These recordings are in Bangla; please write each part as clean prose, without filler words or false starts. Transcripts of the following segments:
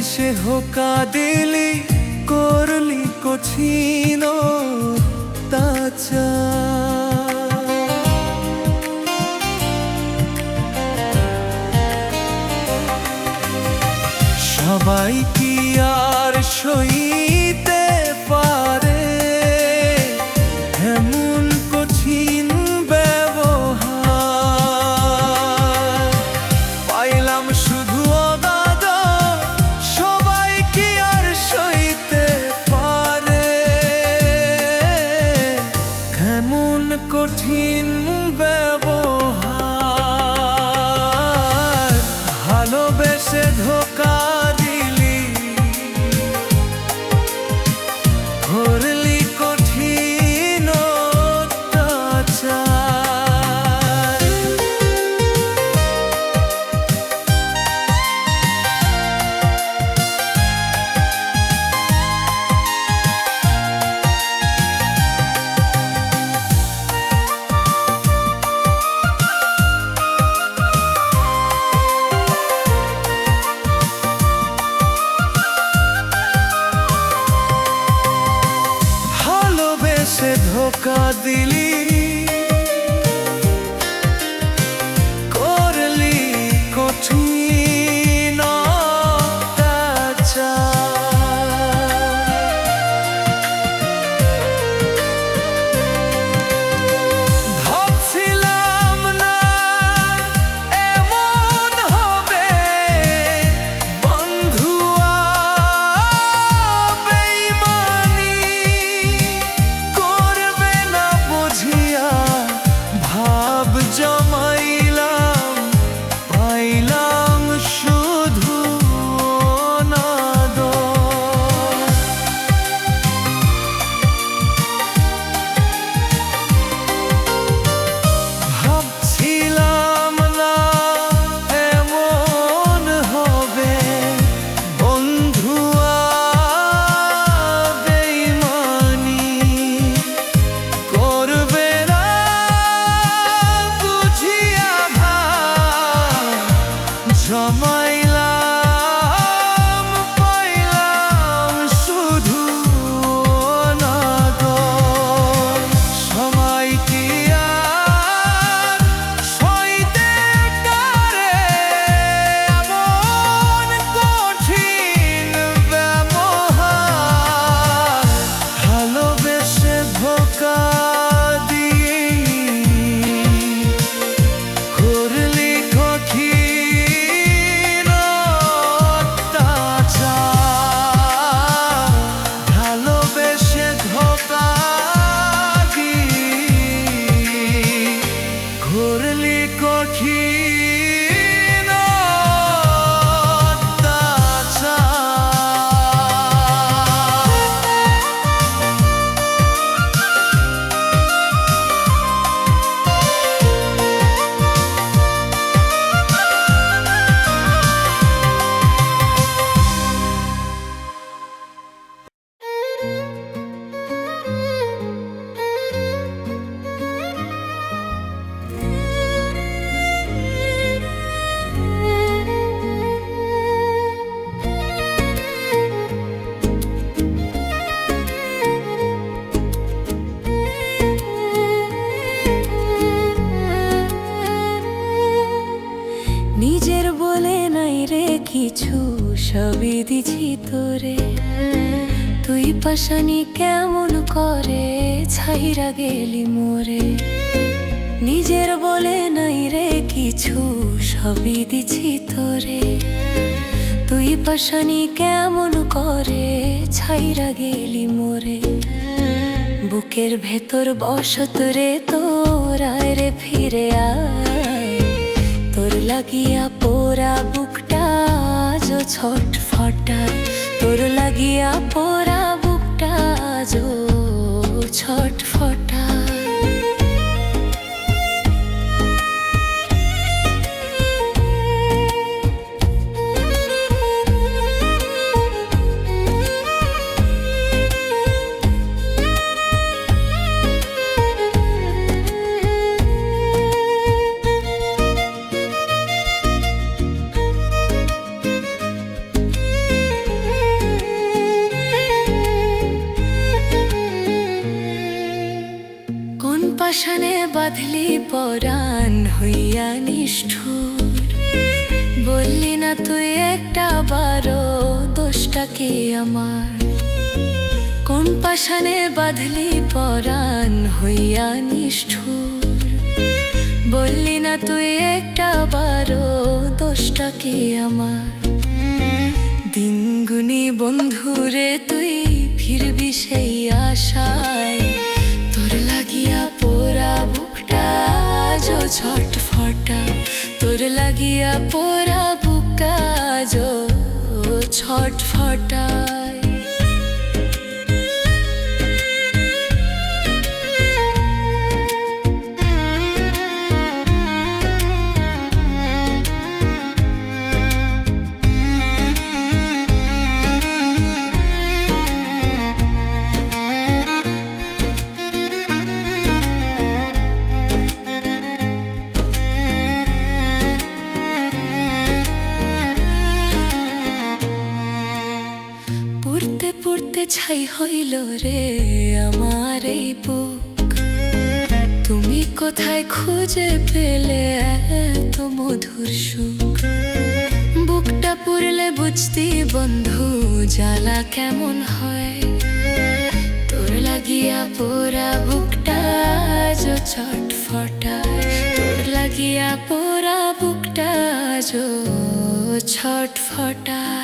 বেশে হোকা দিলি, করলি কঠিন অত্যাচার। সবাই কি আর সইতে পারে এমন কঠিন ব্যবহার? পাইলাম শুধু অগাধ, সবাই কি আর সইতে পারে এমন কঠিন ব্যবহার? ভালোবেসে ধোকা দিলি, করলি কঠিন অত্যাচার। ভালোবেসে ধোকা দিলি, করলি কঠিন অত্যাচার। ভাবছিলাম না এমন হবে, বন্ধু বেঈমানি করবে না বুঝিয়া। ভাব জমাইলাম, পাইলাম শুধু অনাদর। ভাবছিলাম না এমন হবে, বন্ধু বেঈমানি করবে না বুঝিয়া। ভাব জমাইলাম, পাইলাম শুধু অনাদর। সময় কি আর সইতে পারে এমন কঠিন ব্যবহার? ভালোবেসে ধোকা দিয়ে করলি কঠিন অত্যাচার। ভালোবেসে ধোকা দিয়ে করলি কঠিন নিজের বলে নাই রে কিছু, সবই দিছি তোরে। তুই পাশানি কেমন করে ছাইরা গেলি মোরে। নিজের বলে নাই রে কিছু, সবই দিছি তোরে। তুই পাশানি কেমন করে ছাইরা গেলি মোরে। বুকের ভেতর বসত রে তোর, আয় রে ফিরে আয়। তোর লাগিয়া পোড়া বুকটা আজ ছটফটায়। তোর লাগিয়া পোড়া বুকটা আজ ছটফটায়। নিষ্ঠুর। বললি না তুই একটা বারো, দোষটা কি আমার? কোন পাষাণে বাঁধলি পরাণ হইয়া নিষ্ঠুর? বললি না তুই একটা বারো, দোষটা কি আমার? দিনগুনি বন্ধুরে তুই ফিরবি সেই আশায়, তোর লাগিয়া পোড়া বুকটা আজও ছটফটা, তোর লাগিয়া পোড়া বুকটা আজও ছটফটায়। পড়তে পড়তে ছাই হইল রে আমার এই বুক, তুমি কোথায় খুঁজে পেলে এত মধুর সুখ? বুকটা পুরলে বুঝতি বন্ধু জ্বালা কেমন হয়, তোর লাগিয়া পোড়া বুকটা আজও ছটফটায়, তোর লাগিয়া পোড়া বুকটা আজও ছটফটায়।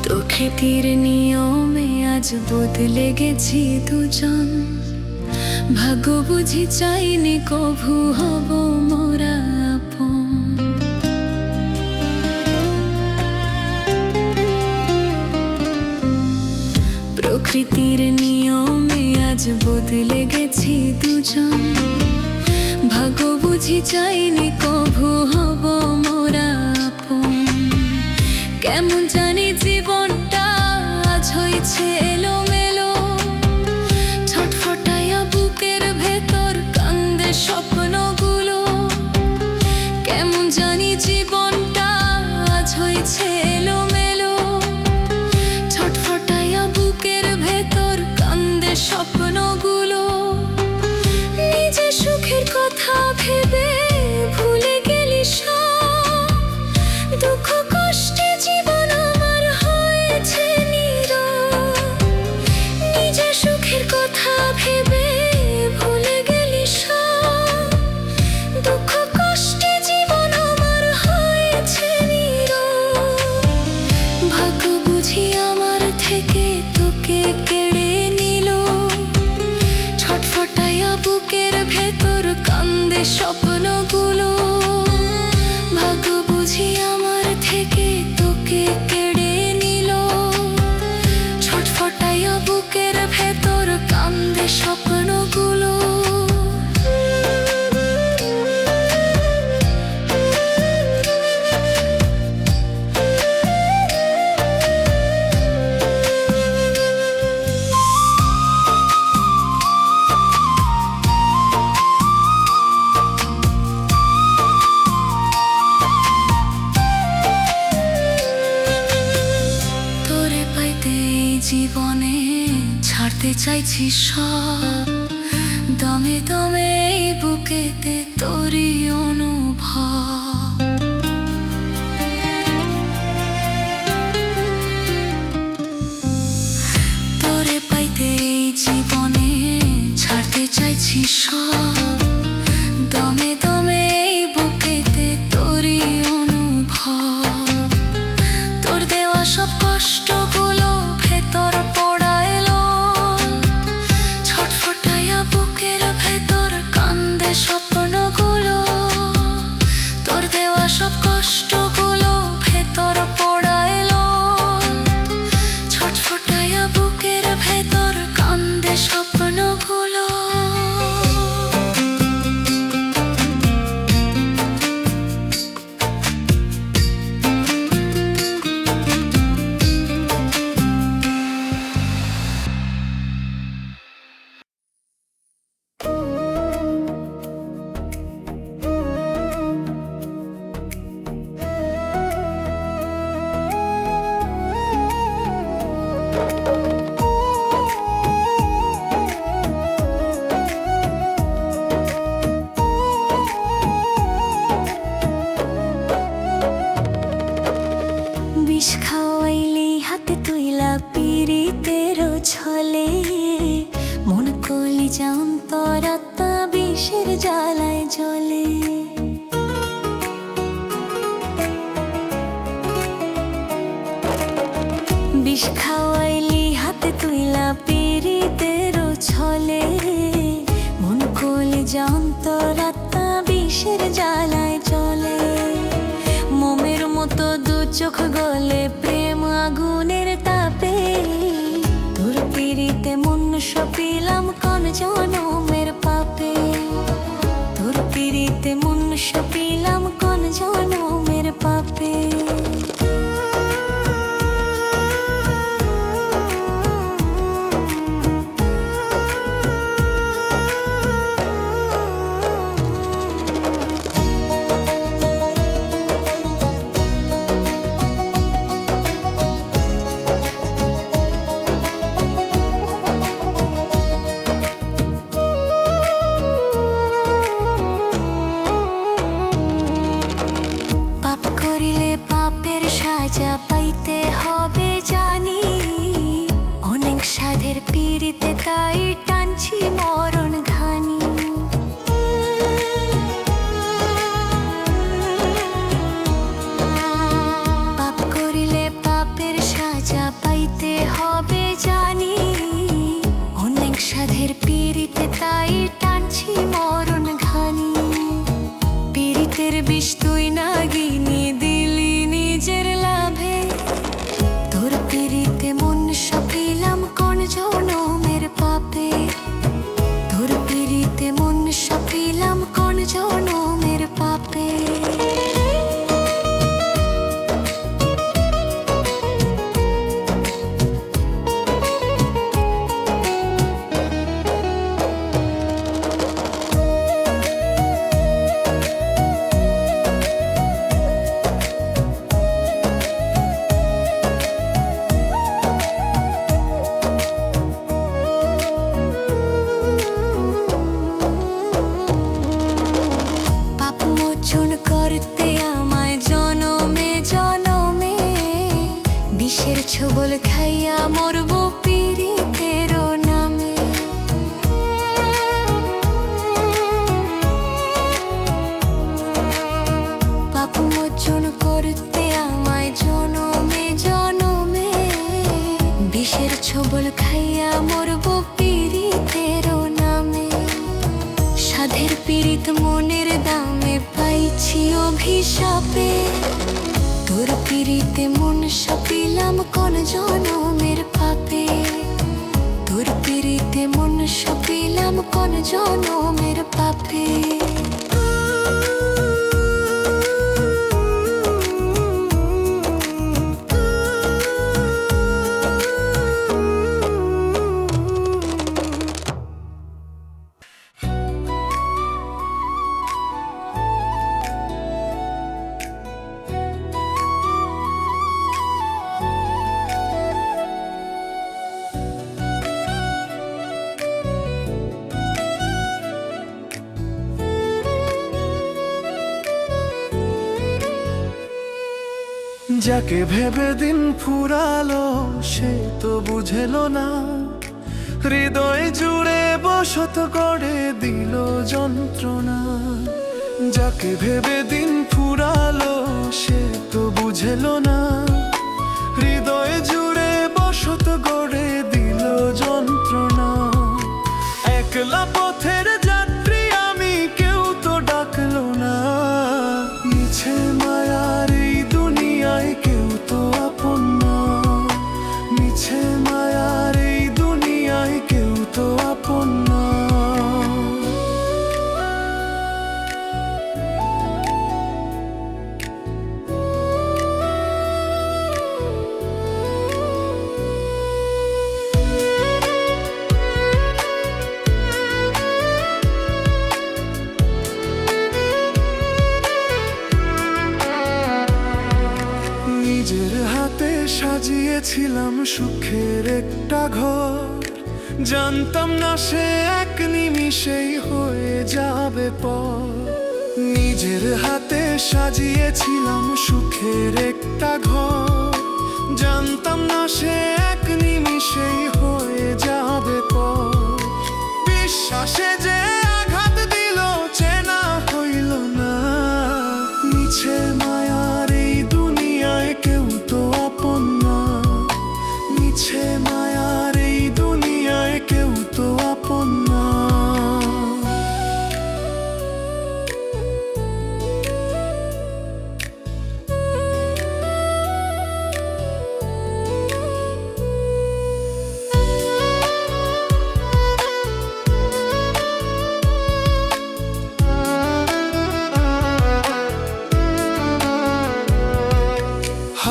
প্রকৃতির নিয়মে আজ বদলে গেছি দুজন, ভাগ্য বুঝি চাইনি কভু হব মোরা আপন। প্রকৃতির নিয়মে আজ বদলে গেছি দুজন, ভাগ্য বুঝি চাইনি কভু হব মোরা আপন। কেমন জানি জীবনটা আজ হয়েছে এলোমেলো, ছটফটাইয়া বুকের ভেতর কান্দে স্বপ্নগুলো। কেমন জানি জীবনটা আজ হয়েছে এলোমেলো, ছটফটাইয়া বুকের ভেতর কান্দে স্বপ্নগুলো। নিজে সুখের কথা ভেবে ভুলে গেলি সব, দুঃখ কষ্টে জীবন আমার হয়েছে নীরব। নিজে সুখের কথা ভেবে ভুলে গেলি সব, দুঃখ কষ্টে জীবন আমার হয়েছে নীরব। ভাগ্য বুঝি আমার থেকে তোকে কেড়ে নিল, ছটফটাইয়া বুকের ভেতর কান্দে স্বপ্নগুলো। ভাগ্য বুঝি আমার থেকে তোকে কেড়ে নিল, ছটফটাইয়া বুকের ভেতর কান্দে স্বপ্নগুলো। তোরে পাইতে এই জীবনে ছাড়তে চাইছি সব, দমে দমে এই বুকেতে তোরই অনুভব। তোরে পাইতে এই জীবনে ছাড়তে চাইছি সব, দমে দমে এই বুকেতে তোরই অনুভব। তোর দেওয়া সব কষ্টগুলো ভেতর পোড়া এলো, ছটফটাইয়া বুকের ভেতর কান্দে বিষের জ্বালায় জ্বলে। বিষ খাওয়াইলি হাতে তুইলা পীড়িতেরও ছলে, মন কলে যন্তরাত্মা বিষের জ্বালায় চলে। মোমের মতো দু চোখ গলে প্রেম আগুনের তাপে, তোর পীড়িতে মন সপিলাম কোন জনমের পাপে। তোর পীড়িতে মন সপিলাম কোন জনমের পাপে। পাপের সাজা পাইতে হবে জানি, অনেক সাধের পীড়িতে তাই টানছি মরণ ঘানি। পাপ করিলে পাপের সাজা পাইতে হবে জানি, অনেক সাধের পীড়িতে তাই টানছি মরণ ঘানি। পীড়িতের বিষ তুই নাগিনি দিলি নিজের লাভে, তোর পীড়িতে মন সপিলাম কোন জনমের পাপে। তোর পীড়িতে মন সপিলাম কোন জনমের পাপে। করতে আমায় জনমে জনমে, বিষের ছোবল খাইয়া মরব পীড়িতের নামে। পাপ মোচন করতে আমায় জনমে জনমে, বিষের ছোবল খাইয়া মরব পীড়িতের নামে। সাধের পীড়িত মনের দামে পাইছি অভিশাপে, তোর পীড়িতে মন সপিলাম কোন জনমের পাপে। তোর পীড়িতে মন সপিলাম কোন জনমের পাপে। যাকে ভেবে দিন ফুরালো সে তো বুঝেলো না, হৃদয় জুড়ে বসত করে দিল যন্ত্রণা। যাকে ভেবে দিন ফুরালো সে তো বুঝেলো না, হৃদয় জুড়ে বসত করে দিল যন্ত্রণা। একলা পথের যাত্রী আমি, কেউ তো ডাকলো না। মিছে মায়ার এই দুনিয়ায় কেউ তো আপন না, মিছে মায়ার এই দুনিয়ায় কেউ তো আপন না। নিজের হাতে সাজিয়েছিলাম সুখের একটা ঘর, জানতাম না সে এক নিমিষেই হয়ে যাবে পর। নিজের হাতে সাজিয়েছিলাম সুখের একটা ঘর, জানতাম না সে এক নিমিষেই হয়ে যাবে পর। বিশ্বাসে যে আঘাত দিল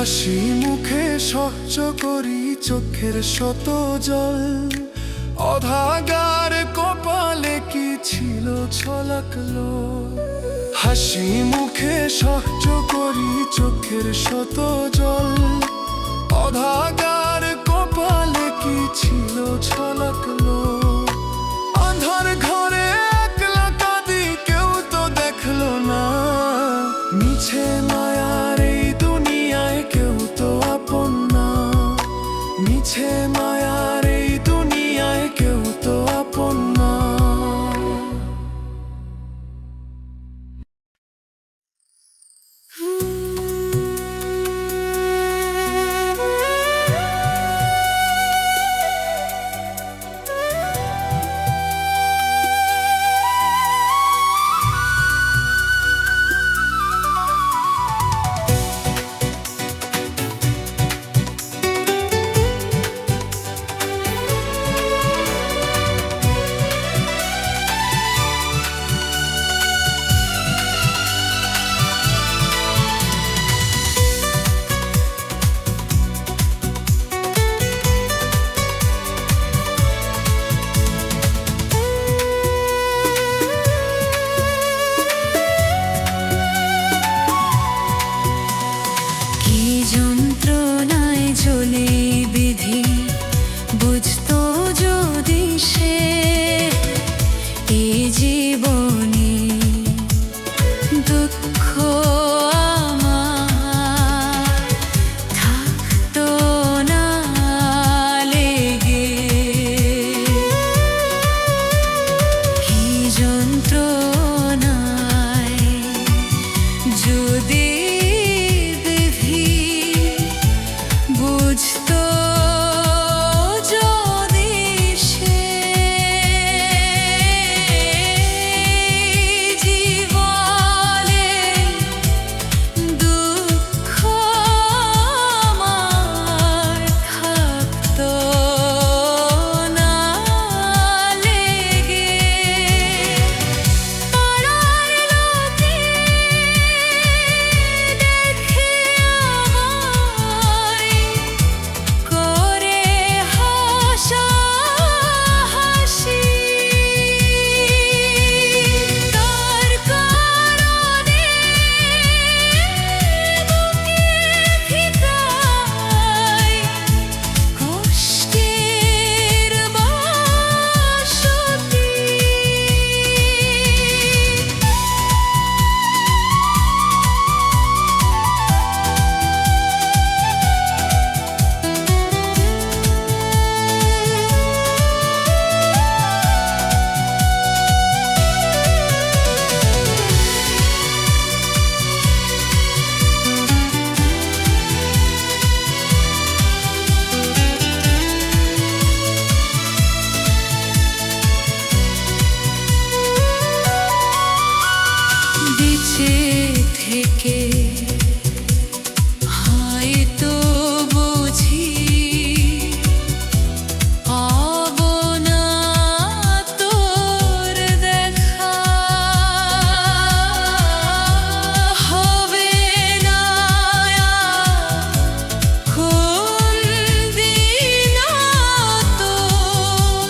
হাসি মুখে সহ্য করি চোখের শত জল, অধাগার কপালে কি ছিল ছলকলো। হাসি মুখে সহ্য করি চোখের শত জল, অধাগার কপালে কি ছিল ছলকলো। আঁধার ঘরে একলা কাঁদি কেউ তো দেখলো না, মিছে মায়ার এই দুনিয়ায় কেউ তো আপন না। মিছে মায়ার এই দুনিয়ায় কেউ তো আপন না। যন্ত্রণায় জ্বলে বিধি বুঝতো যদি সে, এ জীবনে দুঃখ আমার থাকতো না লেগে। কি যন্ত্রণায় যদি বুঝতো যদি সে, জীবনে দুঃখ আমার থাকতো না লেগে। পাড়ার লোকে দেখে আমায় করে হাসাহাসি, তার কারণে বুকে ফিকায় কষ্টের বাসতি। বেঁচে থেকে হয়তো বুঝি পাব না তোর দেখা, হবে না কোনদিন তোর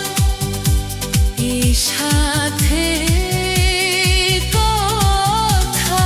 এই সাথে কথা।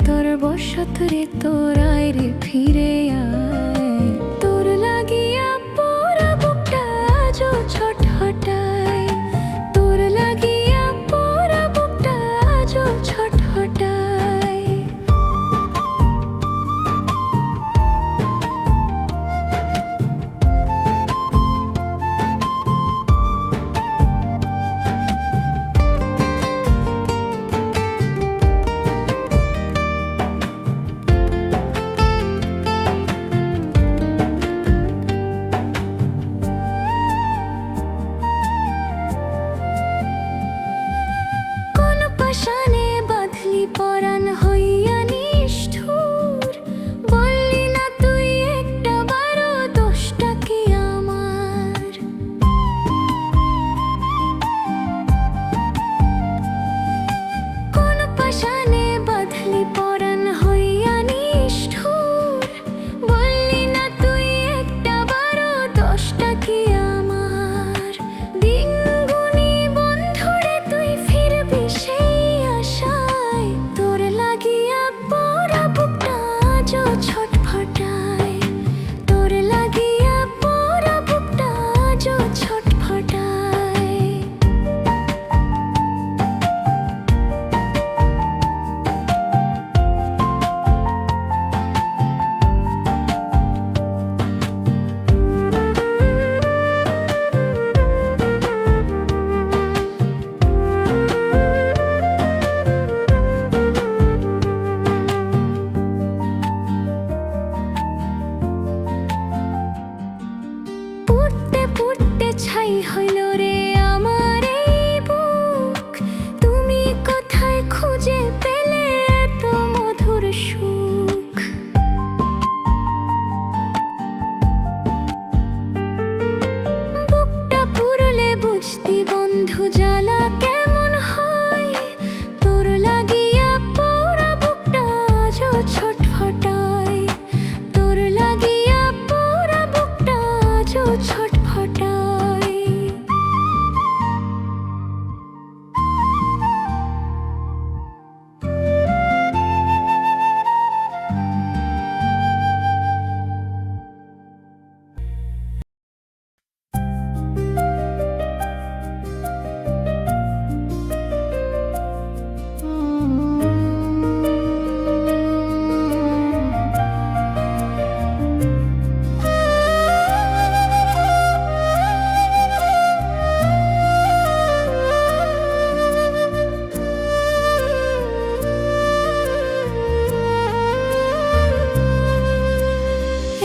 তোর বসত রে, তোর আয় রে ফিরে আয়। তোর লাগিয়া পোড়া বুকটা আজও ছটফটায়, তোর লাগিয়া পোড়া বুকটা আজও ছটফটায়। কোন পাশানে বাঁধলি পরাণ হইয়া নিষ্ঠুর, বললি না তুই একটা বারো দোষটা কি আমার। কোন পাশানে বাঁধলি পরাণ হইয়া নিষ্ঠুর, বললি না তুই একটা বারো দোষটা কি আমার। দিন গুনি বন্ধুরে তুই ফিরবি সেই আশায়, তোর লাগিয়া পোড়া বুকটা আজও ছটফটায়, তোর লাগিয়া পোড়া বুকটা আজও ছটফটায়। পুড়তে পুড়তে ছাই হইল রে আমার এই বুক, তুমি কোথায় খুঁজে পেলে এত মধুর সুখ। বুকটা পুরলে বুঝতি বন্ধু জ্বালা কেমন হয়, তোর লাগিয়া পোড়া বুকটা আজও ছটফটায়, তোর লাগিয়া পোড়া বুকটা আজও ছটফটায়।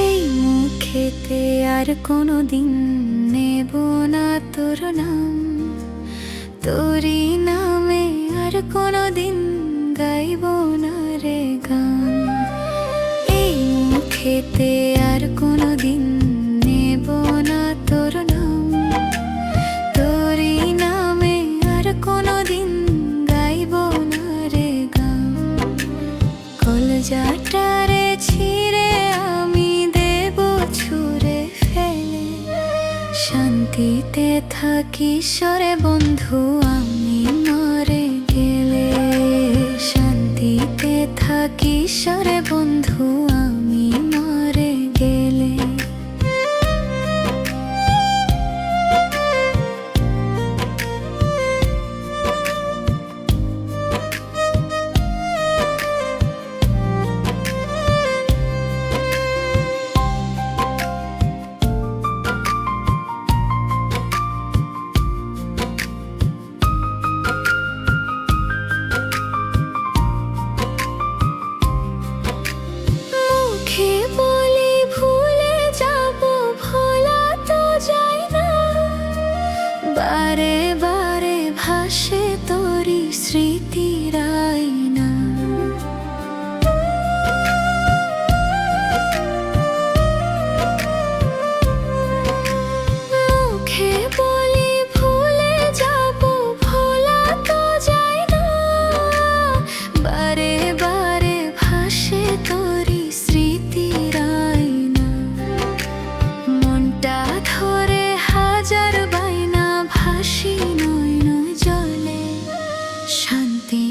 এই মুখেতে আর কোনো দিন নেব না তোর নাম, তোরই নামে আর কোনো দিন গাইব না রে গান। এই মুখেতে আর কোনো দিন নেব না তোর নাম, তোরই নামে আর কোনো দিন গাইব না রে গান। কলজাটারে ছিঁড়ে আমি দেব ছুঁড়ে ফেলে, শান্তিতে থাকি সরে বন্ধু আমি মরে গেলে। শান্তিতে থাকি সরে বন্ধু আমি মরে গেলে। বারে বারে ভাসে তোরি স্মৃতির আয়না। মুখে বলি ভুলে যাব, ভোলা তো যায় না। বারে বারে ভাসে তোরি স্মৃতির আয়না। মনটা ধরে হাজার বায়না, ভাসি নয়ন জলে। শান্তি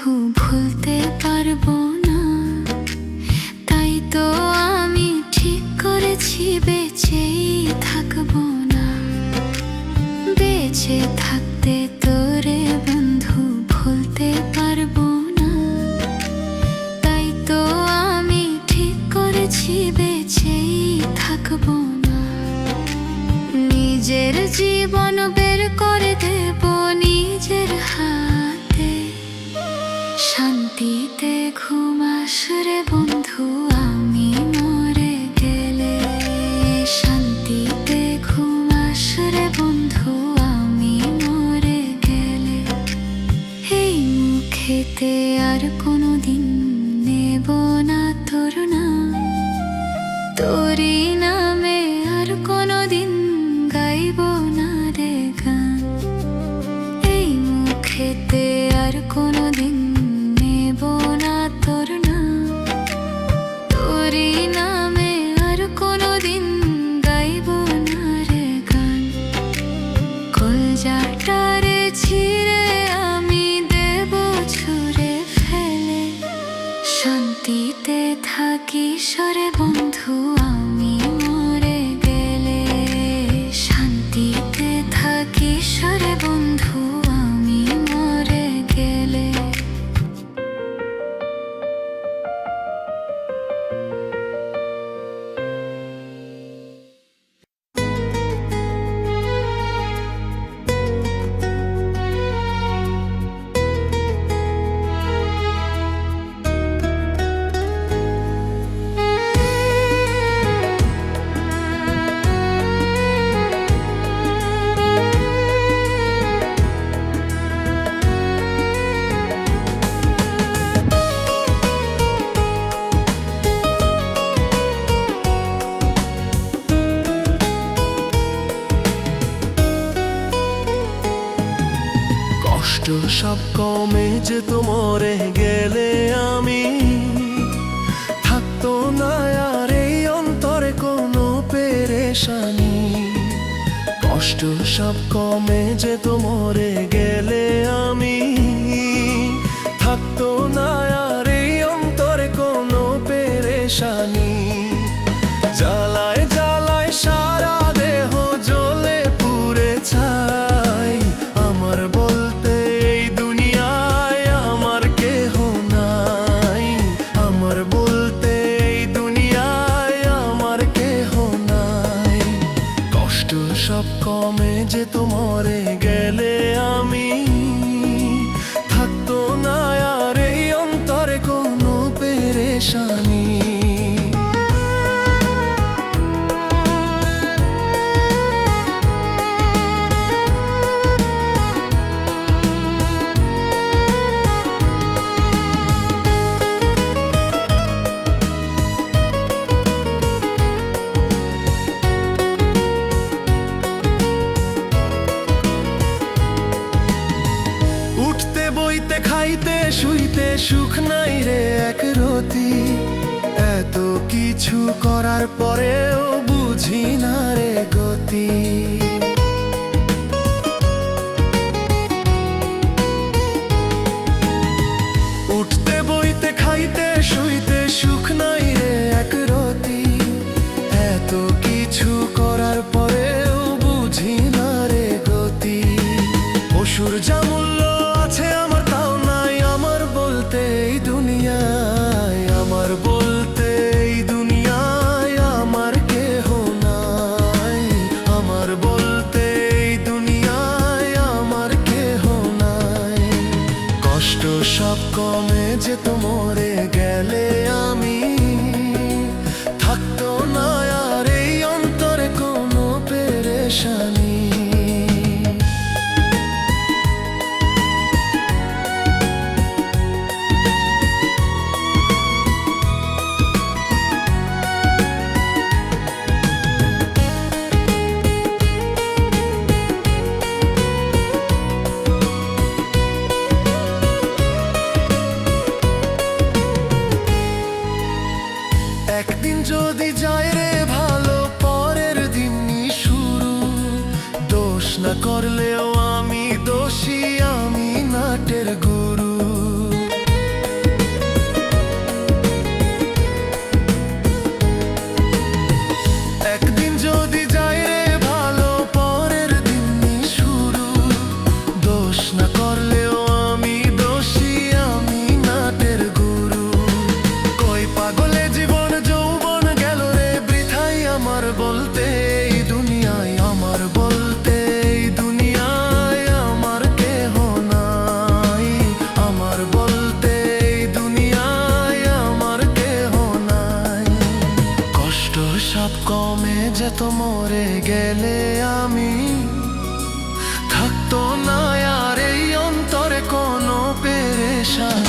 বন্ধু ভুলতে পারবো না, তাই তো আমি ঠিক করেছি বেঁচেই থাকবো না। বেঁচে থাকতে তোরে বন্ধু ভুলতে পারবো না, তাই তো আমি ঠিক করেছি বেঁচেই থাকবো না। নিজের জীবন বের করে দেব নিজের হাতে, শান্তিতে ঘুমাস রে বন্ধু আমি মরে গেলে। শান্তিতে ঘুমাস রে বন্ধু আমি মরে গেলে। এই মুখেতে আর কোনোদিন নেব না তোর নাম, তোরই নামে আর কোনোদিন গাইব না রে গান। এই মুখেতে আর কোনোদিন নেব না তোর নাম, তোরই নামে আর কোনোদিন গাইব না রে গান। কলজাটারে ছিঁড়ে আমি দেব ছুঁড়ে ফেলে। শান্তিতে থাকিস রে বন্ধু আমি মরে গেলে। শান্তিতে থাকিস রে বন্ধু আমি মরে গেলে। কষ্ট সব কমে যেত মরে গেলে আমি, থাকতো না আর এই অন্তরে কোনো পেরেশানি। কষ্ট সব কমে যেত মরে গেলে আমি, থাকতো না আর এই অন্তরে কোনো পেরেশানি। জ্বালায় জ্বালায় সারা দেহ জ্বলে পুড়ে ছাই, আমার বলতে এই দুনিয়ায় আমার কেহ নাই। আমার বলতে এই দুনিয়ায় আমার কেহ নাই। কষ্ট সব কমে যেত মরে গেলে আমি, থাকতো না আর এই অন্তরে কোনো পেরেশানি। উঠতে বইতে খাইতে শুইতে সুখ নাই রে এক রতি। এত কিছু করার পরেও বুঝি না রে গতি। উঠতে বইতে খাইতে শুইতে সুখ নাই রে এক রতি। এত কিছু করার পরেও বুঝি না রে গতি। পশুর যা মূল্য আছে আমার তাও নাই, আমার বলতে এই দুনিয়ায়। আমার বলতে এই দুনিয়ায় আমার কেহ নাই। আমার বলতে এই দুনিয়ায় আমার কেহ নাই। কষ্ট সব কমে যেত মরে গেলে আমি, থাকতো না আর এই অন্তরে কোনো পেরেশানি। মরে গেলে আমি থাকতো না আর এই অন্তরে কোনো পেরেশান